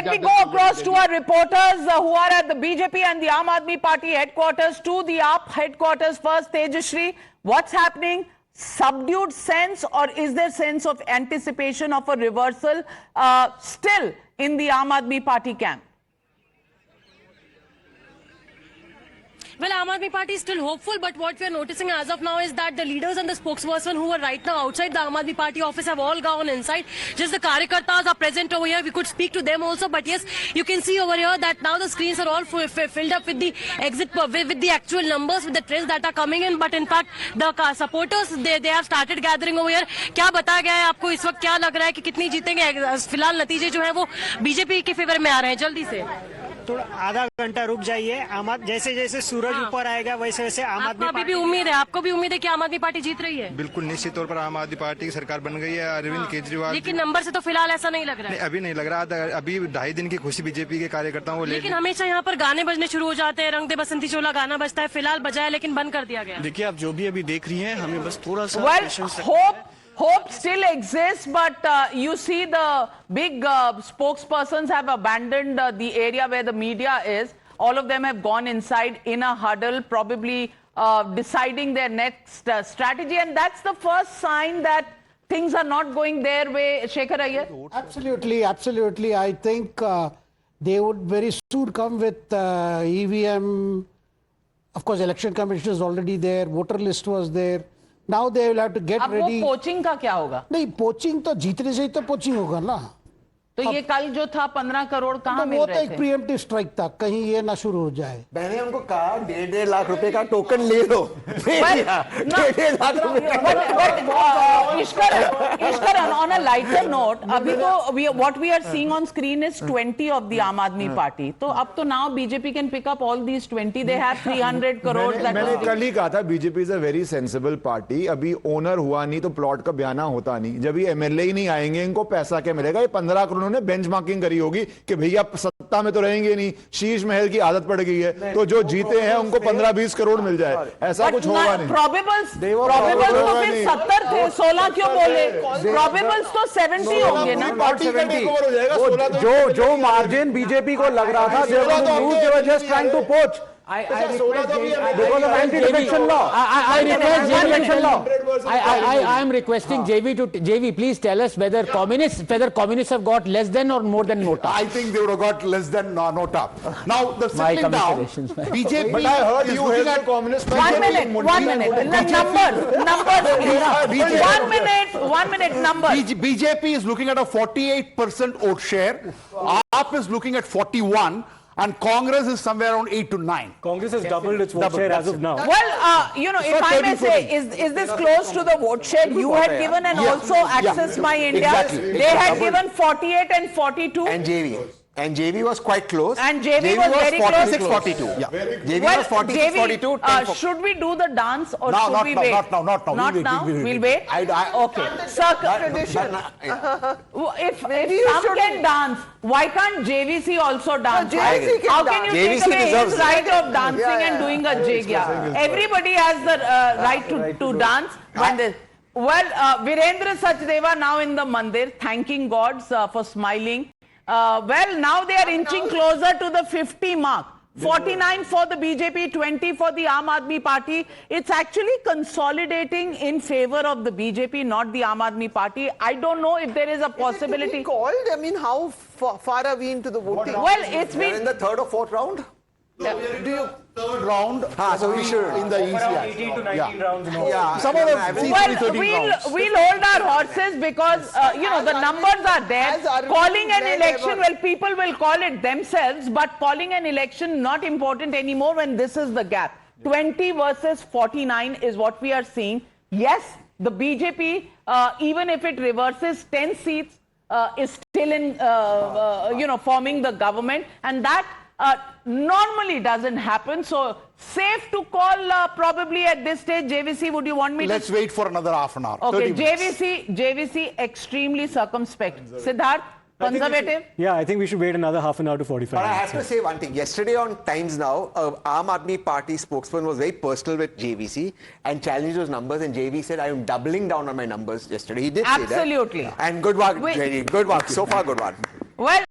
let me go across to our reporters who are at the BJP and the Aam Aadmi Party headquarters to the AAP headquarters. First, Tejashri, what's happening? Subdued sense, or is there sense of anticipation of a reversal still in the Aam Aadmi Party camp? Well, Aam Aadmi Party is still hopeful, but what we are noticing as of now is that the leaders and the spokesperson who are right now outside the Aam Aadmi Party office have all gone inside. Just the Karyakartas are present over here. We could speak to them also, but yes, you can see over here that now the screens are all filled up with the exit, with the actual numbers, with the trends that are coming in. But in fact, the supporters, they have started gathering over here. क्या बताया गया है आपको इस वक्त, क्या लग रहा है कि कितनी जीतेंगे? फिलहाल नतीजे जो है वो बीजेपी के फेवर में आ रहे हैं. जल्दी से थोड़ा आधा घंटा रुक जाइए. जैसे जैसे सूरज ऊपर आएगा वैसे वैसे आम आदमी पार्टी भी उम्मीद है, आपको भी उम्मीद है कि आम आदमी पार्टी जीत रही है? बिल्कुल निश्चित तौर पर आम आदमी पार्टी की सरकार बन गई है. अरविंद केजरीवाल, लेकिन नंबर से तो फिलहाल ऐसा नहीं लग रहा है. अभी नहीं लग रहा. अभी 2.5 दिन की खुशी बीजेपी के कार्यकर्ताओं को. लेकिन हमेशा यहाँ पर गाने बजने शुरू हो जाते हैं. रंग दे बसंती चोला गाना बजता है, फिलहाल बजाया लेकिन बंद कर दिया गया. देखिए, आप जो भी अभी देख रही हैं, हमें बस थोड़ा सा Hope still exists, but you see the big spokespersons have abandoned the area where the media is. All of them have gone inside in a huddle, probably deciding their next strategy. And that's the first sign that things are not going their way. Shekhar Iyer? Absolutely, absolutely. I think they would very soon come with EVM. Of course, election commission is already there. Voter list was there. Now they will have to get ready. अब वो poaching का क्या होगा? नहीं, poaching तो जीतने से ही तो पोचिंग होगा ना. तो ये कल जो था 15 करोड़ कहाँ मिल रहे थे? वो तो एक प्रीएम्प्टिव स्ट्राइक था, कहीं ये ना शुरू हो जाए. मैंने उनको कहा 1.5 लाख रुपए का टोकन ले लो. 1.5 lakh Ishkar, on a lighter note, अभी तो what we are seeing on screen is 20 of the Aam Aadmi Party. तो अब तो now BJP can pick up all these 20. They have 300 crore. मैंने कल ही कहा था BJP is a very sensible party. अभी ओनर हुआ नहीं तो प्लॉट का बयाना होता नहीं. जब ये एमएलए ही नहीं आएंगे, इनको पैसा क्या मिलेगा? ये 15 करोड़ ने बेंचमार्किंग करी होगी कि भैया सत्ता में तो रहेंगे नहीं, शीश महल की आदत पड़ गई है, तो जो जीते हैं उनको 15-20 करोड़ मिल जाए. ऐसा कुछ होगा नहीं. प्रोबेबल्स तो फिर 70 थे, 16 क्यों बोले? प्रोबेबल्स तो 70 होंगे ना. पार्टी का टेकओवर हो जाएगा. जो मार्जिन बीजेपी को लग रहा था, they were just trying to poach. I am requesting JV, please tell us whether communists have got less than or more than Nota. I think they would have got less than Nota. Now the settling down, BJP. But I heard you looking at communists. 1 minute. Numbers. 1 minute. Numbers. BJP is looking at a 48% vote share. AAP is looking at 41%. And Congress is somewhere around 8 to 9. Congress has doubled its vote share as of now. Well, if I may say, is this close to the vote share you had given, and also Access My India? Exactly. They had given 48 and 42. And JV was quite close. And JV was very 46, close. 42. Yeah. JV was 46, 42. Should we do the dance or No, should we wait? Not now. Not now. We'll wait. Okay. Tradition. If some can dance, why can't JVC also dance? How can you take away his right of dancing and doing a jig? Everybody has the right to dance. Well, Virendra Sachdeva now in the mandir, thanking gods for smiling. Well, now they are inching closer to the 50 mark. 49 for the BJP, 20 for the Aam Aadmi Party. It's actually consolidating in favor of the BJP, not the Aam Aadmi Party. I don't know if there is a possibility. Called? I mean, how far are we into the voting? Well, it's been in the third or fourth round. Third round. So we should in the ECI. 18 to 19 rounds now. Yeah. Some of them. we'll hold our horses because the numbers are there. Calling an election, well, people will call it themselves, but calling an election not important anymore when this is the gap. 20 versus 49 is what we are seeing. Yes, the BJP, even if it reverses 10 seats, is still in forming the government, and that normally doesn't happen. So safe to call probably at this stage. JVC, would you want me Let's wait for another half an hour. Okay, JVC extremely circumspect. Siddharth, conservative? I think we should wait another half an hour to 45 But I minutes. have to say one thing. Yesterday on Times Now, Aam Aadmi Party spokesman was very personal with JVC and challenged those numbers. And JV said, I am doubling down on my numbers yesterday. He did say that. Absolutely. And good work, JV. Good work. So far, good work. Well,